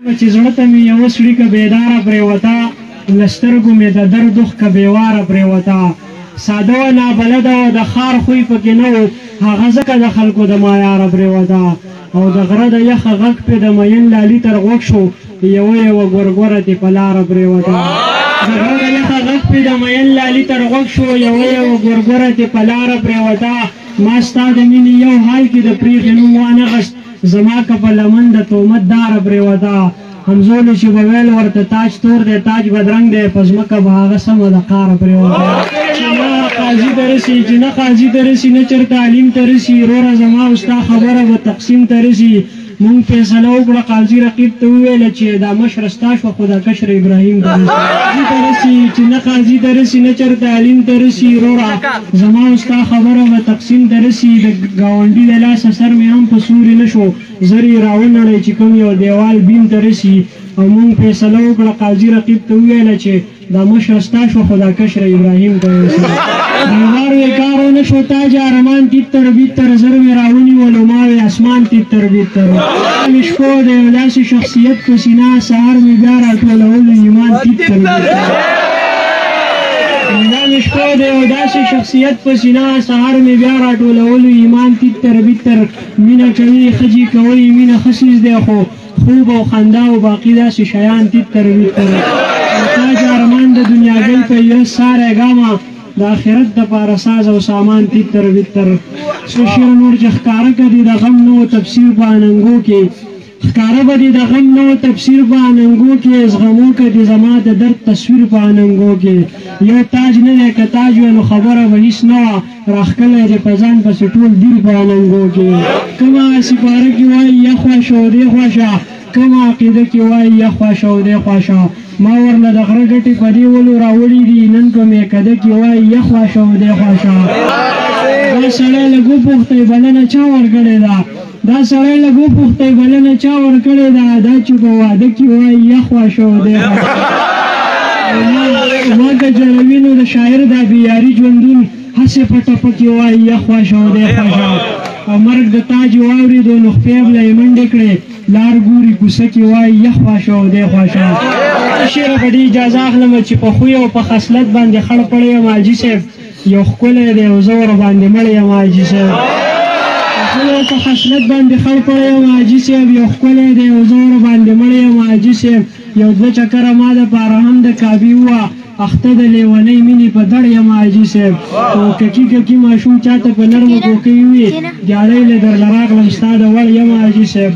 چې زړه ته مې یوه سړي که بیداره پرېوته له سترګو مې د درد اوښکه بېواره پرېوته ساده وه نابلده وه د ښار خوی پکې نه و هغه ځکه د خلکو د مایاره پرېوته او د غره د یخه غږ پې د مین لالي تر غوږ شو یوه ګورګوره دې په لاره پرېوته د غره د یخه غږ پې د مین لالي تر غوږ شو یوه ګورګوره دې په لاره پرېوته ما ستا د مینې یو حال کې د پرېښې نوم وانغست زما که په لمن د تهمت داره پرېوته همزولو چې به ویل ورته تاج تور دی تاج بدرنګ دی په ځمکه به هغه سمه د قاره پرېوته چې نه قاضي ته رسي چې نه قاضي ته رسي نه چېرته تعلیم ته رسي وروره زما او ستا خبره به تقسیم ته رسي مونږ فیصله وکړه قاضي رقیب ته وویله چې دا مشره ستا شوه خو دا کشر ابراهیم ته رسي چې نه قاضي ته رسي نه چېرته تعلیم ته رسي وروره زما او ستا خبره به تقسیم ته رسي د ګاونډي د لاسه سر مې هم په سوري نه شو زر یې راونړی چې کوم یو دیوال بیم ته رسي او مونږ فیصله وکړه قاضي رقیب ته وویله چې دا مشره ستا شوه خو دا کشر ابراهیم ته رسي دیوار وی کار ونه شو تاج ارمان تیتر بیتر زر مې راونیولو ما وی اسمان تیتر بیتر مې شپو د یو داسې شخصیت په سینه سهار مې بیا راټولولو ایمان تیتر دا مې شپو د یو داسې شخصیت په سینه سهار مې بیا راټولولو ایمان تیتر بیتر مینه کوي ښځې کوي مینه ښه څیز دی خو خوب او خندا او باقي داسې شیان تیتر بیتر تاج ارمان د دنیاګۍ په یو ساری ګامه د آخرت دپاره ساز او سامان تیتر بیتر څه شعر نور چې ښکاره که دي د غم نه و تفسیر په اننګو کې ښکاره به دي د غم نه و تفسیر په اننګو کې زغمو که دي زما د درد تصویر په اننګو کې یو تاج نه دی که تاج وی نو خبره به هېڅ نه وه راښکلی دی په ځان پسې ټول دیر په اننګو کې کومه سپاره کې وایي یا خوښه او دې خوښه کومه عقیده کې وایي یا خوښه او دې خوښه ما ورله د غره ګټې په دې ولو راوړي دي نن په میکده کې وایي یا خوښه او دې خوښه دا سړی لږ وپوښتئ بلنه چا ورکړې ده دا سړی لږ وپوښتئ بلنه چا ورکړې ده دا چې په واده کې وایي یا خوښه او دې خوښه ما که جوړوي نو د شاعر دا بېیاري ژوندون هسې په ټپه کې وایي یا خوښه او دې خوښه او مرګ د تاج واورېدو نو خپې به له یې منډې کړې لار ګوري کوڅه کې وایي یا خوښه او دې خوښه شعر په دې اجازه اخلم چې په خوی او په خصلت باندې خړ پړی یم حاجي صاحب یو ښکلی دی او زه ورباندې مړی یم حاجي صاحب په خصلت باندې خړ پړی یم حاجي صاحب یو ښکلی دی او زه ورباندې مړی یم حاجي صاحب یو دوه چکره ما دپاره هم د کابي ووه اخته د لیونۍ مینې په دړ یم حاجي صاحب او ککي ماشوم چاته په نرمه کوکۍ وي ګاډۍ له درله راغلم ستا د وړ یم حاجي صاحب